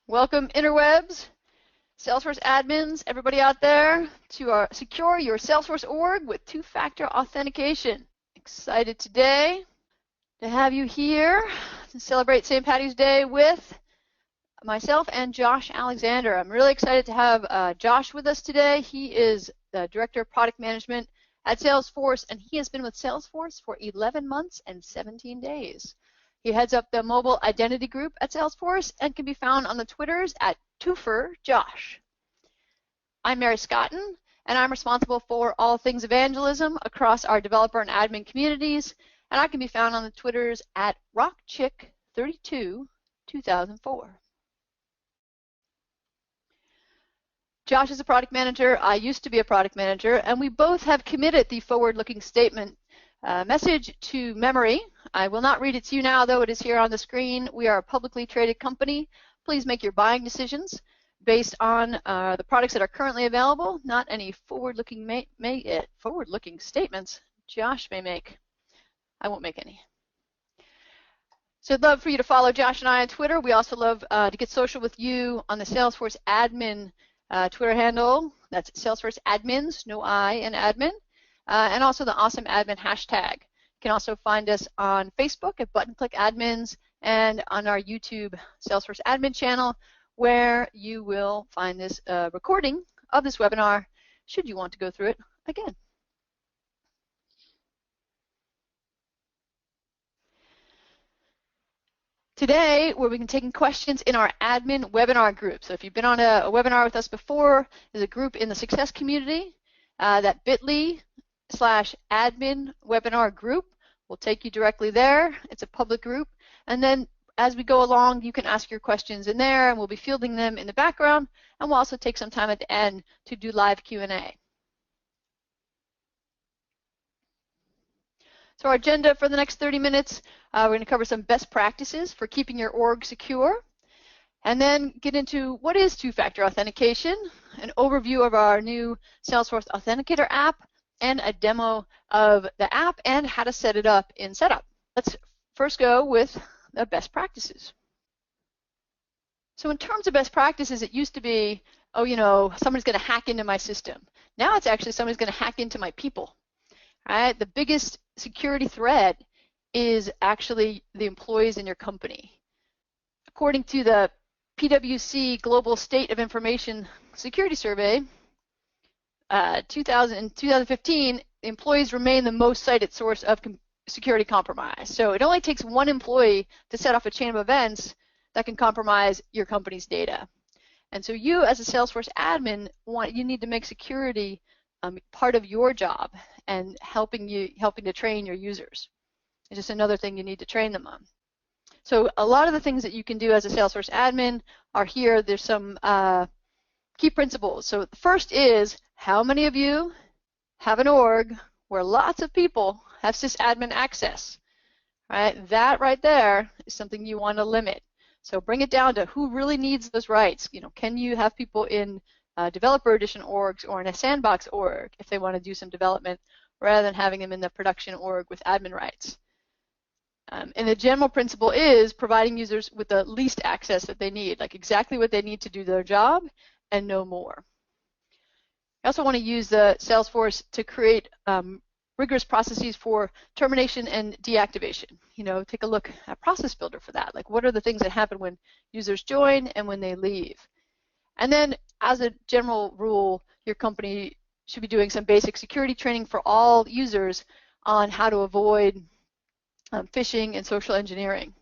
Welcome, interwebs, Salesforce admins, everybody out there, to our Secure Your Salesforce org with two-factor authentication. Excited today to have you here to celebrate St. Patty's Day with myself and Josh Alexander. I'm really excited to have Josh with us today. He is the Director of Product Management at Salesforce, and he has been with Salesforce for 11 months and 17 days. He heads up the mobile identity group at Salesforce and can be found on the Twitters at TwoForJosh. I'm Mary Scotton, and I'm responsible for all things evangelism across our developer and admin communities, and I can be found on the Twitters at RockChick322004. Josh is a product manager. I used to be a product manager, and we both have committed the forward-looking statement message to memory. I will not read it to you now, though it is here on the screen. We are a publicly traded company. Please make your buying decisions based on the products that are currently available, not any forward-looking statements Josh may make. I won't make any. So I'd love for you to follow Josh and I on Twitter. We also love to get social with you on the Salesforce admin Twitter handle. That's Salesforce admins, no I in admin. And also the awesome admin hashtag. You can also find us on Facebook at Button Click Admins and on our YouTube Salesforce admin channel, where you will find this recording of this webinar should you want to go through it again. Today, we'll be taking questions in our admin webinar group. So if you've been on a webinar with us before, there's a group in the success community, that bit.ly/admin webinar group will take you directly there. It's a public group. And then as we go along, you can ask your questions in there, and we'll be fielding them in the background. And we'll also take some time at the end to do live Q&A. So our agenda for the next 30 minutes, we're going to cover some best practices for keeping your org secure, and then get into what is two-factor authentication, an overview of our new Salesforce Authenticator app, and a demo of the app and how to set it up in Setup. Let's first go with the best practices. So in terms of best practices, it used to be, oh, you know, somebody's going to hack into my system. Now it's actually somebody's going to hack into my people. All right? The biggest security threat is actually the employees in your company. According to the PwC Global State of Information Security Survey, 2015, employees remain the most cited source of security compromise. So it only takes one employee to set off a chain of events that can compromise your company's data. And so you, as a Salesforce admin, you need to make security part of your job and helping to train your users. It's just another thing you need to train them on. So a lot of the things that you can do as a Salesforce admin are here. There's some key principles. So the first is, how many of you have an org where lots of people have sysadmin access? Right? That right there is something you want to limit. So bring it down to who really needs those rights. You know, can you have people in developer edition orgs or in a sandbox org if they want to do some development, rather than having them in the production org with admin rights? And the general principle is providing users with the least access that they need, like exactly what they need to do their job and no more. I also want to use the Salesforce to create rigorous processes for termination and deactivation. You know, take a look at Process Builder for that. Like, what are the things that happen when users join and when they leave? And then, as a general rule, your company should be doing some basic security training for all users on how to avoid phishing and social engineering.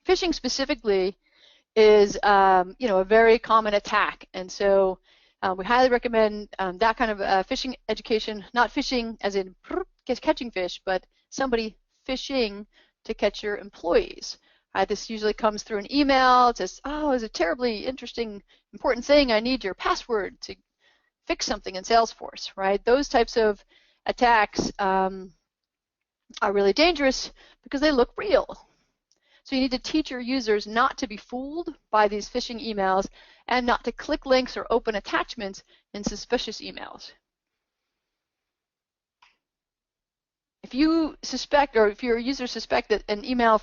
Phishing specifically is, you know, a very common attack, and so we highly recommend that kind of phishing education. Not phishing as in catching fish, but somebody phishing to catch your employees. This usually comes through an email. It says, oh, it's a terribly interesting, important thing. I need your password to fix something in Salesforce, right? Those types of attacks are really dangerous because they look real. So you need to teach your users not to be fooled by these phishing emails and not to click links or open attachments in suspicious emails. If you suspect, or if your users suspect that an email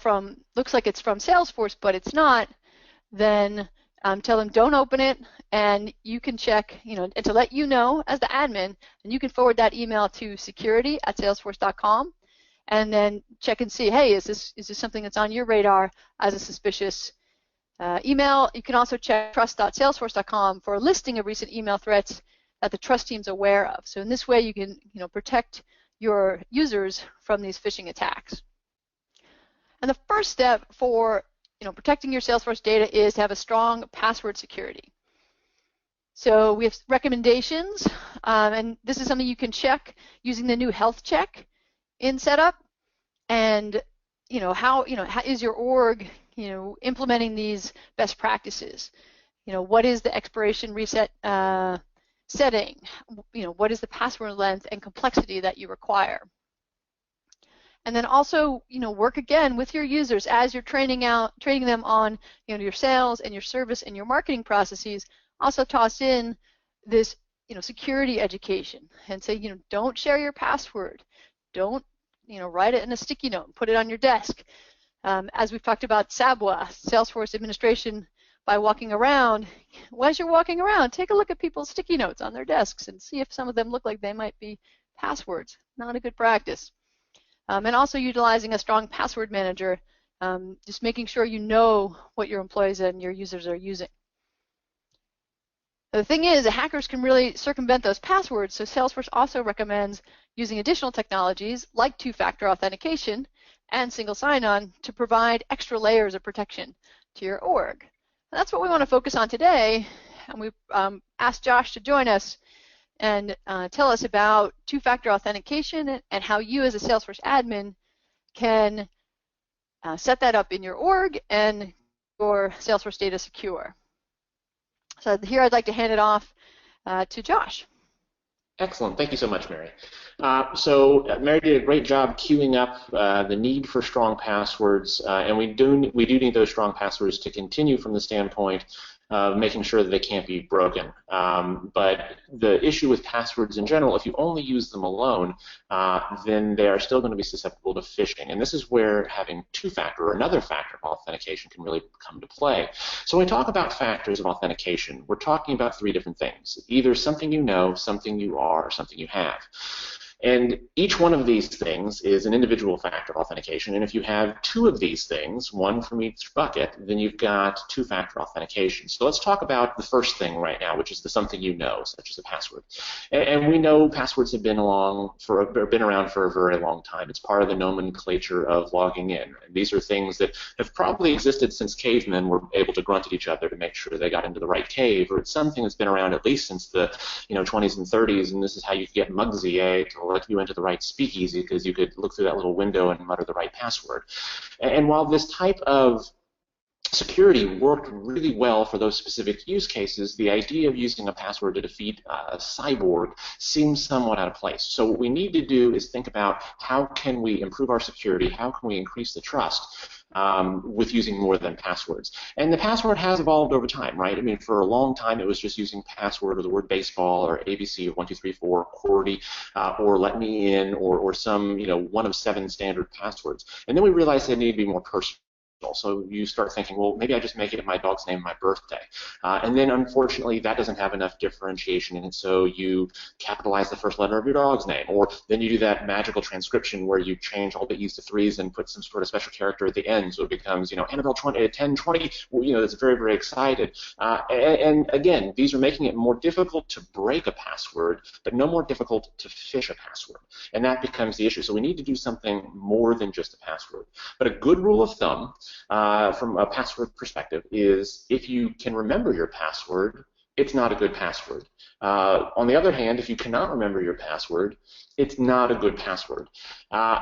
looks like it's from Salesforce, but it's not, then tell them don't open it, and you can check, and to let you know as the admin, and you can forward that email to security@salesforce.com, and then check and see, hey, is this something that's on your radar as a suspicious email? You can also check trust.salesforce.com for a listing of recent email threats that the trust team's aware of. So in this way, you can protect your users from these phishing attacks. And the first step for protecting your Salesforce data is to have a strong password security. So we have recommendations, and this is something you can check using the new health check in setup. And how is your org implementing these best practices? What is the expiration reset setting? What is the password length and complexity that you require? And then also, work again with your users as you're training them on, your sales and your service and your marketing processes. Also toss in this, security education and say, don't share your password. Don't, write it in a sticky note and put it on your desk. As we've talked about SABWA, Salesforce Administration, by walking around, as you're walking around, take a look at people's sticky notes on their desks and see if some of them look like they might be passwords. Not a good practice. And also utilizing a strong password manager, just making sure you know what your employees and your users are using. The thing is, hackers can really circumvent those passwords, so Salesforce also recommends using additional technologies like two-factor authentication and single sign-on to provide extra layers of protection to your org. And that's what we want to focus on today, and we've asked Josh to join us and tell us about two-factor authentication and how you as a Salesforce admin can set that up in your org and your Salesforce data secure. So here I'd like to hand it off to Josh. Excellent. Thank you so much, Mary. So Mary did a great job queuing up the need for strong passwords, and we do need those strong passwords to continue from the standpoint of making sure that they can't be broken. But the issue with passwords in general, if you only use them alone, then they are still going to be susceptible to phishing. And this is where having two-factor or another factor of authentication can really come into play. So when we talk about factors of authentication, we're talking about three different things: either something you know, something you are, or something you have. And each one of these things is an individual factor of authentication, and if you have two of these things, one from each bucket, then you've got two-factor authentication. So let's talk about the first thing right now, which is the something you know, such as a password. And we know passwords have been around for a very long time. It's part of the nomenclature of logging in. And these are things that have probably existed since cavemen were able to grunt at each other to make sure they got into the right cave, or it's something that's been around at least since the 20s and 30s, and this is how you get Mugsy to let you into the right speakeasy, because you could look through that little window and mutter the right password. And while this type of security worked really well for those specific use cases, the idea of using a password to defeat a cyborg seems somewhat out of place. So what we need to do is think about how can we improve our security, how can we increase the trust with using more than passwords. And the password has evolved over time, right? I mean, for a long time it was just using password or the word baseball or ABC or 1, 2, 3, 4, QWERTY, or let me in, or some one of 7 standard passwords. And then we realized they need to be more personal. So you start thinking, well, maybe I just make it my dog's name, my birthday. And then, unfortunately, that doesn't have enough differentiation, and so you capitalize the first letter of your dog's name. Or then you do that magical transcription where you change all the E's to 3's and put some sort of special character at the end, so it becomes, Annabelle 1020, that's very, very excited. And again, these are making it more difficult to break a password, but no more difficult to phish a password. And that becomes the issue. So we need to do something more than just a password. But a good rule of thumb from a password perspective is if you can remember your password, it's not a good password. On the other hand, if you cannot remember your password, it's not a good password.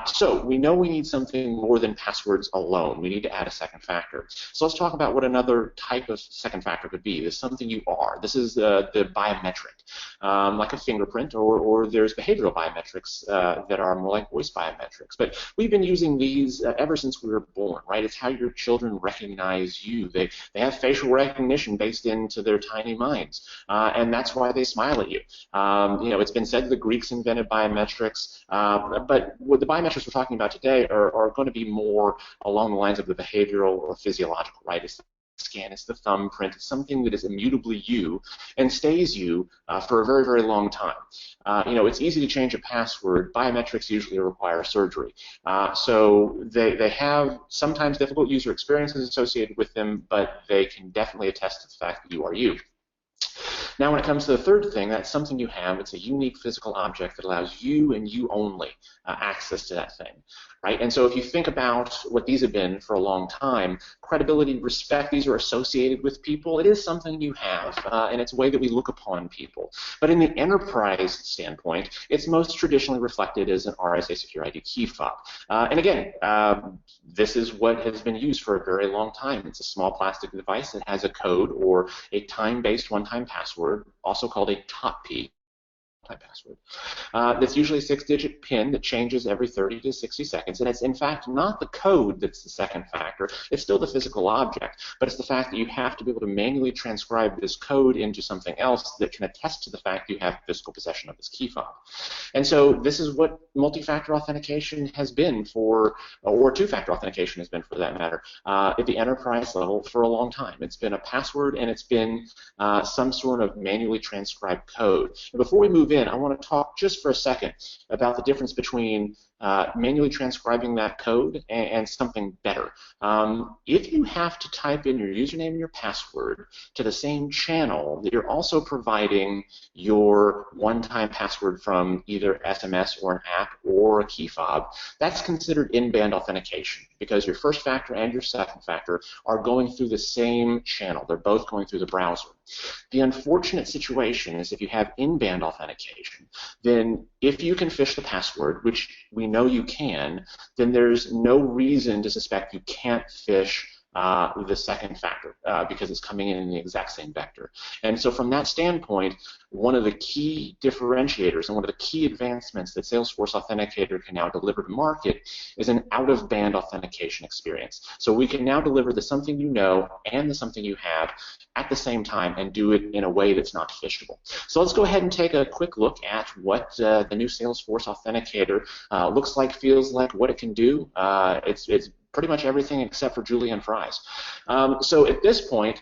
So we know we need something more than passwords alone. We need to add a second factor. So let's talk about what another type of second factor could be. This is something you are. This is the biometric, like a fingerprint, or there's behavioral biometrics that are more like voice biometrics. But we've been using these ever since we were born, right? It's how your children recognize you. They have facial recognition based into their tiny minds, and that's why they smile at you. It's been said the Greeks invented biometrics, but what the biometrics we're talking about today are going to be more along the lines of the behavioral or physiological, right? It's scan, it's the thumbprint, it's something that is immutably you and stays you for a very, very long time. It's easy to change a password. Biometrics usually require surgery. So they have sometimes difficult user experiences associated with them, but they can definitely attest to the fact that you are you. Now, when it comes to the third thing, that's something you have. It's a unique physical object that allows you and you only access to that thing, right? And so if you think about what these have been for a long time, credibility, respect, these are associated with people. It is something you have, and it's a way that we look upon people. But in the enterprise standpoint, it's most traditionally reflected as an RSA Secure ID key fob. And again, this is what has been used for a very long time. It's a small plastic device that has a code or a time-based one-time password, also called a top P type password. That's usually a 6-digit PIN that changes every 30 to 60 seconds, and it's in fact not the code that's the second factor. It's still the physical object, but it's the fact that you have to be able to manually transcribe this code into something else that can attest to the fact you have physical possession of this key fob. And so this is what multi-factor authentication has been for, or two-factor authentication has been for that matter, at the enterprise level for a long time. It's been a password and it's been some sort of manually transcribed code. And before we move in, I want to talk just for a second about the difference between manually transcribing that code and something better. If you have to type in your username and your password to the same channel that you're also providing your one-time password from either SMS or an app or a key fob, that's considered in-band authentication because your first factor and your second factor are going through the same channel. They're both going through the browser. The unfortunate situation is if you have in-band authentication, then if you can phish the password, which we know you can, then there's no reason to suspect you can't phish the second factor because it's coming in the exact same vector. And so from that standpoint, one of the key differentiators and one of the key advancements that Salesforce Authenticator can now deliver to market is an out-of-band authentication experience. So we can now deliver the something you know and the something you have at the same time and do it in a way that's not phishable. So let's go ahead and take a quick look at what the new Salesforce Authenticator looks like, feels like, what it can do. It's pretty much everything except for julienne fries. So at this point,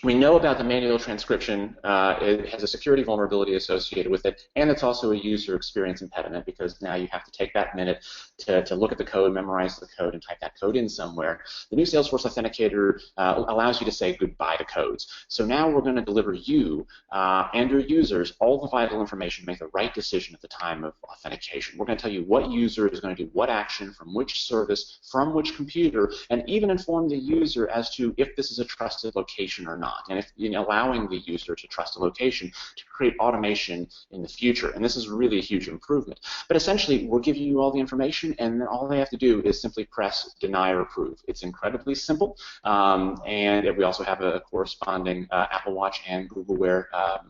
we know about the manual transcription. It has a security vulnerability associated with it, and it's also a user experience impediment because now you have to take that minute to look at the code, memorize the code, and type that code in somewhere. The new Salesforce Authenticator allows you to say goodbye to codes. So now we're going to deliver you and your users all the vital information to make the right decision at the time of authentication. We're going to tell you what user is going to do what action from which service, from which computer, and even inform the user as to if this is a trusted location or not. And if allowing the user to trust a location to create automation in the future. And this is really a huge improvement. But essentially, we're giving you all the information, and then all they have to do is simply press deny or approve. It's incredibly simple. And we also have a corresponding Apple Watch and Google Wear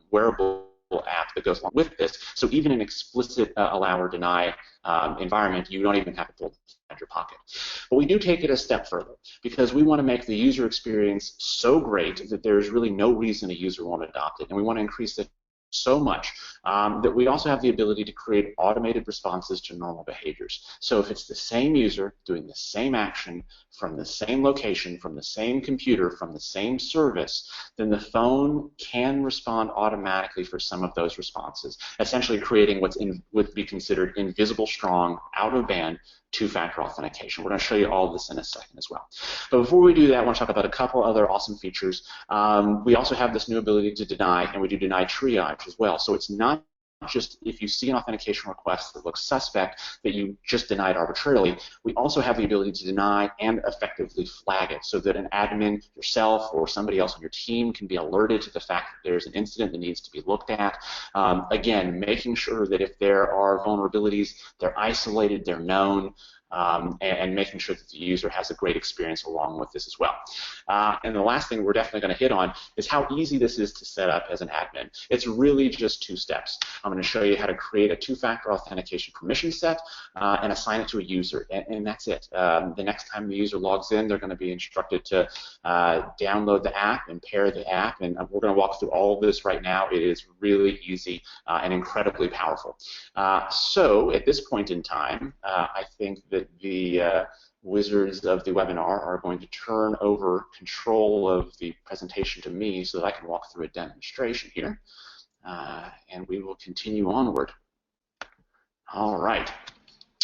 wearable app that goes along with this. So even an explicit allow or deny environment, you don't even have to pull it out of your pocket. But we do take it a step further because we want to make the user experience so great that there's really no reason a user won't adopt it, and we want to increase it so much that we also have the ability to create automated responses to normal behaviors. So if it's the same user doing the same action from the same location, from the same computer, from the same service, then the phone can respond automatically for some of those responses, essentially creating what would be considered invisible strong, out-of-band, two-factor authentication. We're going to show you all of this in a second as well. But before we do that, I want to talk about a couple other awesome features. We also have this new ability to deny, and we do deny triage as well. So it's not just if you see an authentication request that looks suspect that you just denied arbitrarily. We also have the ability to deny and effectively flag it so that an admin, yourself, or somebody else on your team can be alerted to the fact that there's an incident that needs to be looked at. Again, making sure that if there are vulnerabilities, they're isolated, they're known, and making sure that the user has a great experience along with this as well. And the last thing we're definitely going to hit on is how easy this is to set up as an admin. It's really just 2 steps. I'm going to show you how to create a two-factor authentication permission set and assign it to a user, and that's it. The next time the user logs in, they're going to be instructed to download the app and pair the app, and we're going to walk through all of this right now. It is really easy and incredibly powerful. So at this point in time, I think that wizards of the webinar are going to turn over control of the presentation to me so that I can walk through a demonstration here, and we will continue onward. All right.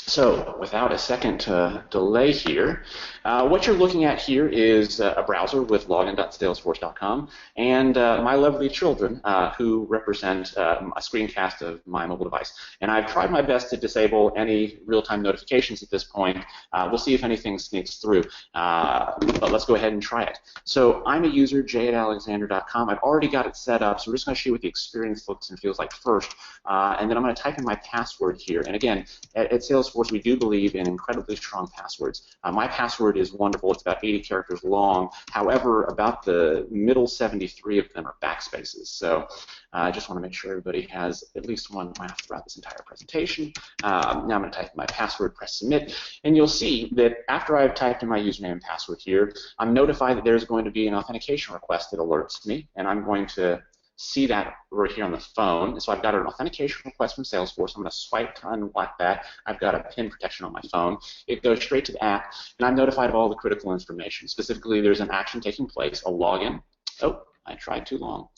So without a second delay here, what you're looking at here is a browser with login.salesforce.com and my lovely children who represent a screencast of my mobile device. And I've tried my best to disable any real-time notifications at this point. We'll see if anything sneaks through, but let's go ahead and try it. So I'm a user, j@alexander.com. I've already got it set up, so we're just going to show you what the experience looks and feels like first, and then I'm going to type in my password here. And again, at Salesforce, we do believe in incredibly strong passwords. My password is wonderful. It's about 80 characters long. However, about the middle 73 of them are backspaces. So I just want to make sure everybody has at least one laugh throughout this entire presentation. Now I'm going to type in my password, press submit, and you'll see that after I've typed in my username and password here, I'm notified that there's going to be an authentication request that alerts me, and I'm going to see that right here on the phone. So I've got an authentication request from Salesforce. I'm going to swipe to unlock that. I've got a PIN protection on my phone. It goes straight to the app, and I'm notified of all the critical information. Specifically, there's an action taking place, a login. Oh, I tried too long.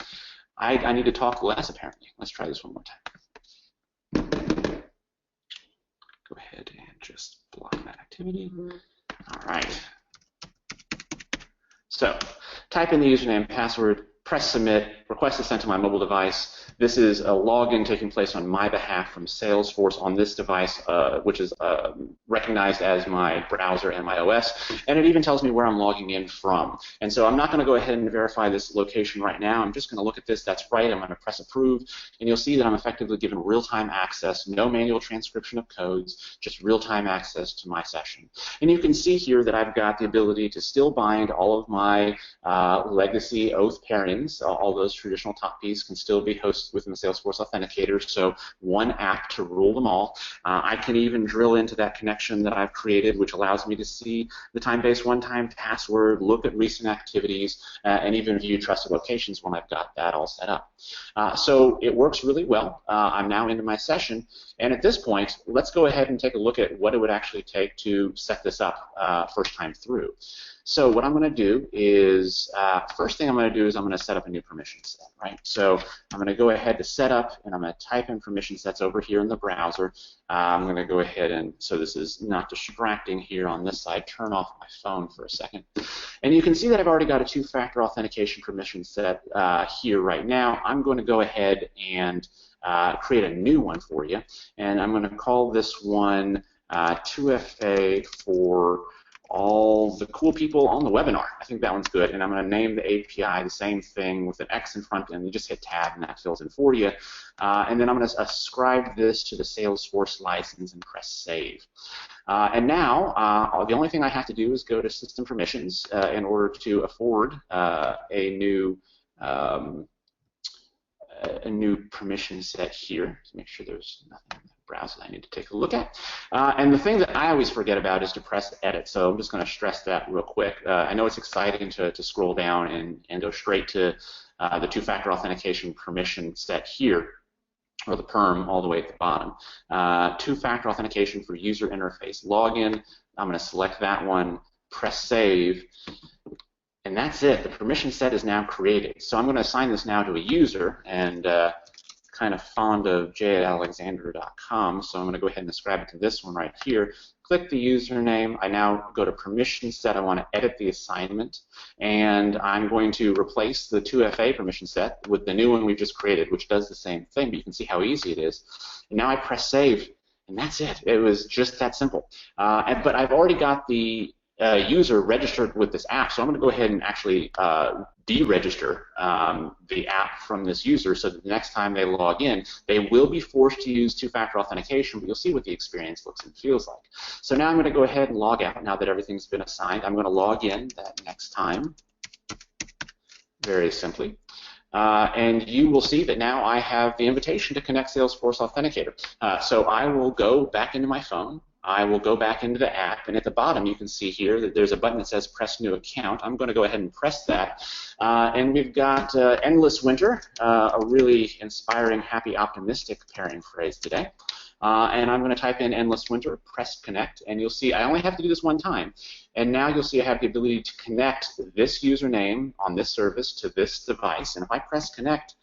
I need to talk less, apparently. Let's try this one more time. Go ahead and just block that activity. All right. So type in the username and password, press submit, request is sent to my mobile device. This is a login taking place on my behalf from Salesforce on this device, which is recognized as my browser and my OS, and it even tells me where I'm logging in from. And so I'm not going to go ahead and verify this location right now. I'm just going to look at this. That's right. I'm going to press approve, and you'll see that I'm effectively given real-time access, no manual transcription of codes, just real-time access to my session. And you can see here that I've got the ability to still bind all of my legacy oath pairings. All those traditional top Ps can still be hosted within the Salesforce Authenticator, so one app to rule them all. I can even drill into that connection that I've created, which allows me to see the time-based one-time password, look at recent activities, and even view trusted locations when I've got that all set up. So it works really well. I'm now into my session, and at this point, let's go ahead and take a look at what it would actually take to set this up first time through. So what I'm going to do is, first thing I'm going to do is I'm going to set up a new permission set, right? So I'm going to go ahead to setup, and I'm going to type in permission sets over here in the browser. I'm going to go ahead and, so this is not distracting here on this side, turn off my phone for a second. And you can see that I've already got a two-factor authentication permission set here right now. I'm going to go ahead and create a new one for you, and I'm going to call this one 2FA for all the cool people on the webinar. I think that one's good, and I'm going to name the API the same thing with an X in front, and you just hit tab, and that fills in for you. And then I'm going to ascribe this to the Salesforce license and press save. And now, the only thing I have to do is go to System Permissions in order to afford a new permission set here. To make sure there's nothing in the browser that I need to take a look at. And the thing that I always forget about is to press edit. So I'm just going to stress that real quick. I know it's exciting to scroll down and go straight to the two-factor authentication permission set here, or the perm all the way at the bottom. Two-factor authentication for user interface login. I'm going to select that one, press save, and that's it. The permission set is now created. So I'm going to assign this now to a user, and kind of fond of j@alexander.com, so I'm going to go ahead and ascribe it to this one right here. Click the username. I now go to permission set. I want to edit the assignment, and I'm going to replace the 2FA permission set with the new one we've just created, which does the same thing, but you can see how easy it is. And now I press save, and that's it. It was just that simple. But I've already got the user registered with this app, so I'm going to go ahead and actually deregister the app from this user so that the next time they log in, they will be forced to use two-factor authentication, but you'll see what the experience looks and feels like. So now I'm going to go ahead and log out now that everything's been assigned. I'm going to log in that next time, very simply. And you will see that now I have the invitation to connect Salesforce Authenticator. So I will go back into my phone. I will go back into the app, and at the bottom you can see here that there's a button that says Press New Account. I'm going to go ahead and press that. And we've got Endless Winter, a really inspiring, happy, optimistic pairing phrase today. and I'm going to type in Endless Winter, press connect, and you'll see I only have to do this one time. And now you'll see I have the ability to connect this username on this service to this device. And if I press connect,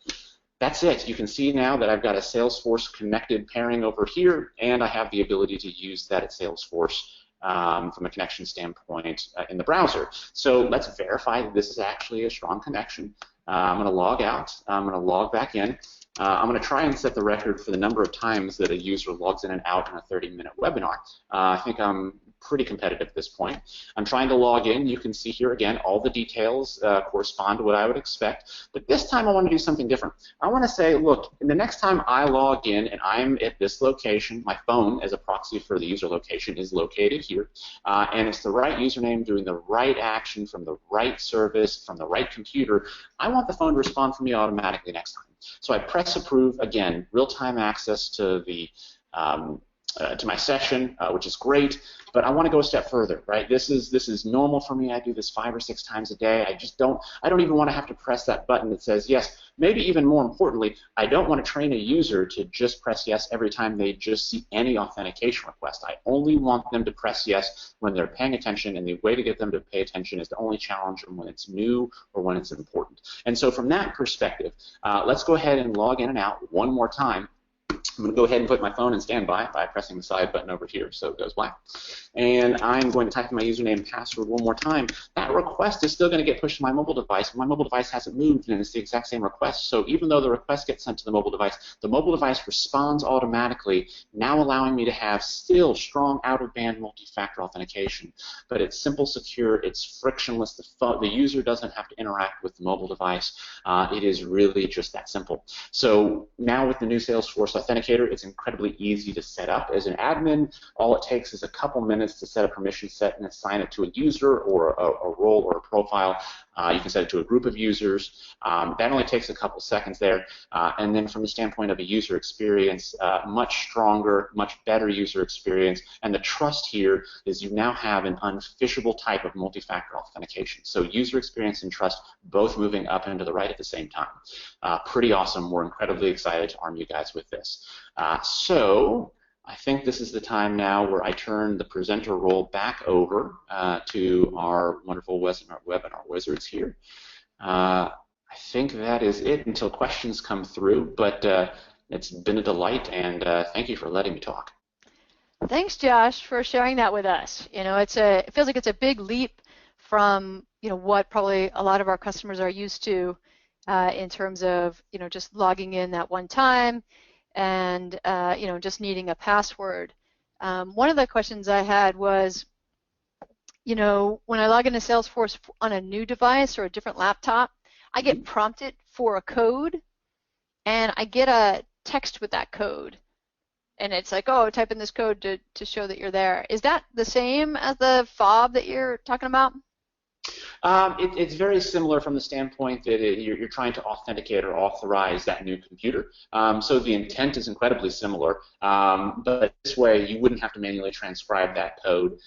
that's it. You can see now that I've got a Salesforce connected pairing over here, and I have the ability to use that at Salesforce from a connection standpoint in the browser. So let's verify that this is actually a strong connection. I'm going to log out. I'm going to log back in. I'm going to try and set the record for the number of times that a user logs in and out in a 30-minute webinar. I think I'm pretty competitive at this point. I'm trying to log in. You can see here again all the details correspond to what I would expect. But this time I want to do something different. I want to say, look, the next time I log in and I'm at this location, my phone as a proxy for the user location is located here, and it's the right username doing the right action from the right service from the right computer, I want the phone to respond for me automatically next time. So I press approve, again, real-time access to the to my session, which is great, but I want to go a step further, right? This is normal for me. I do this 5 or 6 times a day. I don't even want to have to press that button that says yes. Maybe even more importantly, I don't want to train a user to just press yes every time they just see any authentication request. I only want them to press yes when they're paying attention, and the way to get them to pay attention is to only challenge them when it's new or when it's important. And so from that perspective, let's go ahead and log in and out one more time. I'm going to go ahead and put my phone in standby by pressing the side button over here so it goes black. And I'm going to type in my username and password one more time. That request is still going to get pushed to my mobile device. My mobile device hasn't moved, and it's the exact same request. So even though the request gets sent to the mobile device responds automatically, now allowing me to have still strong out-of-band multi-factor authentication. But it's simple, secure, it's frictionless. The user doesn't have to interact with the mobile device. It is really just that simple. So now with the new Salesforce Authenticator, it's incredibly easy to set up. As an admin, all it takes is a couple minutes to set a permission set and assign it to a user or a role or a profile. You can set it to a group of users. That only takes a couple seconds there. And then from the standpoint of a user experience, much stronger, much better user experience. And the trust here is you now have an unphishable type of multi-factor authentication. So user experience and trust both moving up and to the right at the same time. Pretty awesome. We're incredibly excited to arm you guys with this. So I think this is the time now where I turn the presenter role back over to our wonderful webinar wizards here. I think that is it until questions come through, but it's been a delight, and thank you for letting me talk. Thanks, Josh, for sharing that with us. You know, it feels like it's a big leap from what probably a lot of our customers are used to in terms of just logging in that one time and just needing a password. One of the questions I had was, when I log into Salesforce on a new device or a different laptop, I get prompted for a code, and I get a text with that code. And it's like, oh, type in this code to show that you're there. Is that the same as the fob that you're talking about? It's very similar from the standpoint that you're trying to authenticate or authorize that new computer. So the intent is incredibly similar, but this way you wouldn't have to manually transcribe that code.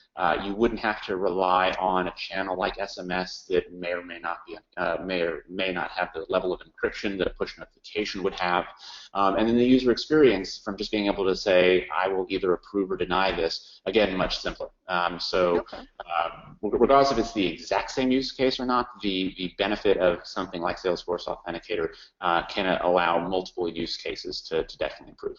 You wouldn't have to rely on a channel like SMS that may or may not have the level of encryption that a push notification would have. And then the user experience from just being able to say, I will either approve or deny this, again, much simpler. Regardless if it's the exact same use case or not, the benefit of something like Salesforce Authenticator can allow multiple use cases to definitely improve.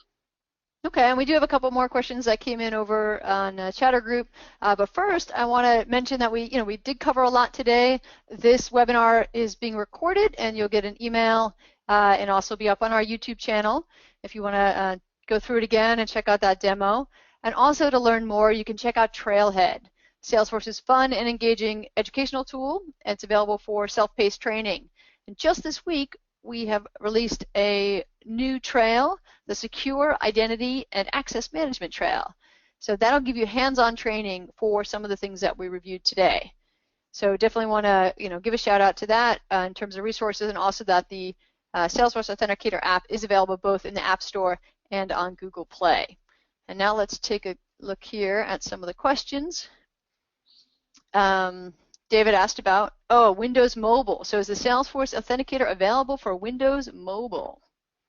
Okay, and we do have a couple more questions that came in over on Chatter group. But first, I want to mention that we did cover a lot today. This webinar is being recorded, and you'll get an email and also be up on our YouTube channel if you want to go through it again and check out that demo. And also to learn more, you can check out Trailhead, Salesforce's fun and engaging educational tool. It's available for self-paced training. And just this week, we have released a new trail, the Secure Identity and Access Management Trail. So that'll give you hands-on training for some of the things that we reviewed today. So definitely want to give a shout out to that in terms of resources, and also that the Salesforce Authenticator app is available both in the App Store and on Google Play. And now let's take a look here at some of the questions. David asked about, Windows Mobile. So is the Salesforce Authenticator available for Windows Mobile?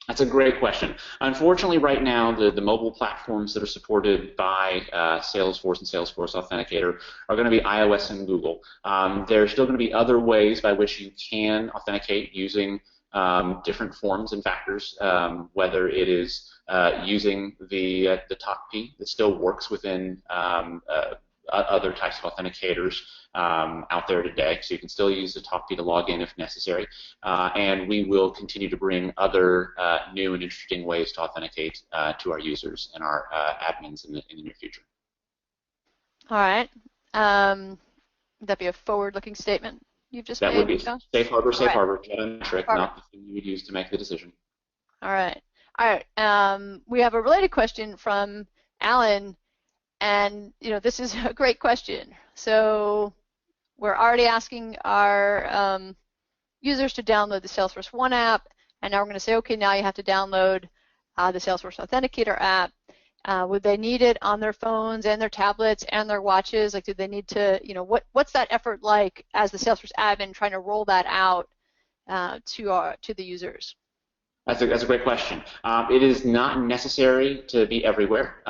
That's a great question. Unfortunately, right now, the mobile platforms that are supported by Salesforce and Salesforce Authenticator are going to be iOS and Google. There are still going to be other ways by which you can authenticate using different forms and factors, whether it is using the TalkP that still works within other types of authenticators out there today. So you can still use the TalkP to log in if necessary. And we will continue to bring other new and interesting ways to authenticate to our users and our admins in the near future. All right. Would that be a forward-looking statement you've just That made, would be Josh? safe harbor, Harbor. not the thing you would use to make the decision. All right. All right. We have a related question from Alan, and this is a great question. So we're already asking our users to download the Salesforce One app, and now we're going to say, okay, now you have to download the Salesforce Authenticator app. Would they need it on their phones and their tablets and their watches? Like, do they need to, what's that effort like as the Salesforce admin trying to roll that out to the users? That's a great question. It is not necessary to be everywhere.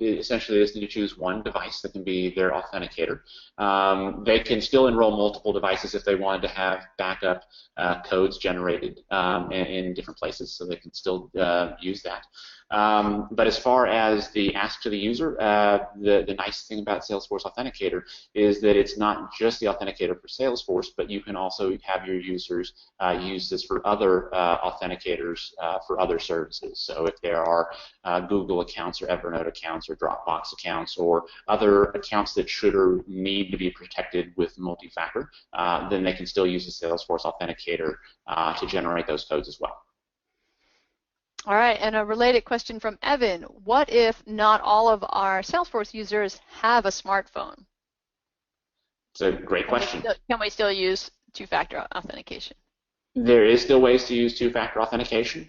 Essentially, they just need to choose one device that can be their authenticator. They can still enroll multiple devices if they wanted to have backup codes generated in different places, so they can still use that. But as far as the ask to the user, the nice thing about Salesforce Authenticator is that it's not just the authenticator for Salesforce, but you can also have your users use this for other authenticators for other services. So if there are Google accounts or Evernote accounts or Dropbox accounts or other accounts that should or need to be protected with multi-factor, then they can still use the Salesforce Authenticator to generate those codes as well. All right, and a related question from Evan. What if not all of our Salesforce users have a smartphone? It's a great question. Can we still use two-factor authentication? There is still ways to use two-factor authentication.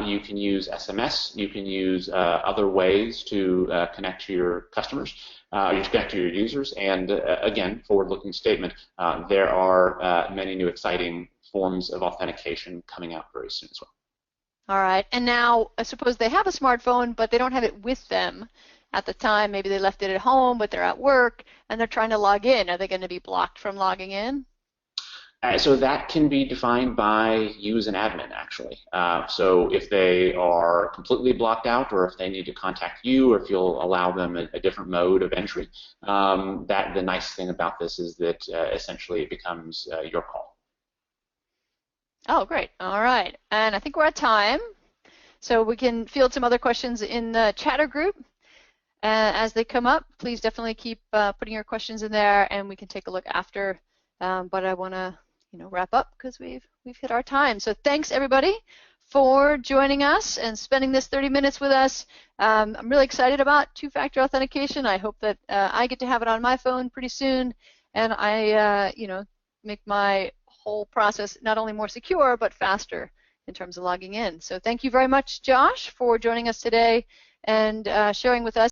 You can use SMS. You can use other ways to connect to your customers, or connect to your users. And again, forward-looking statement, there are many new exciting forms of authentication coming out very soon as well. All right, and now I suppose they have a smartphone, but they don't have it with them at the time. Maybe they left it at home, but they're at work, and they're trying to log in. Are they going to be blocked from logging in? So that can be defined by you as an admin, actually. So if they are completely blocked out, or if they need to contact you, or if you'll allow them a different mode of entry, the nice thing about this is that essentially it becomes your call. Oh, great. All right. And I think we're at time. So we can field some other questions in the chatter group. As they come up, please definitely keep putting your questions in there, and we can take a look after. But I want to wrap up because we've hit our time. So thanks, everybody, for joining us and spending this 30 minutes with us. I'm really excited about two-factor authentication. I hope that I get to have it on my phone pretty soon, and I make my whole process not only more secure but faster in terms of logging in. So thank you very much, Josh, for joining us today and sharing with us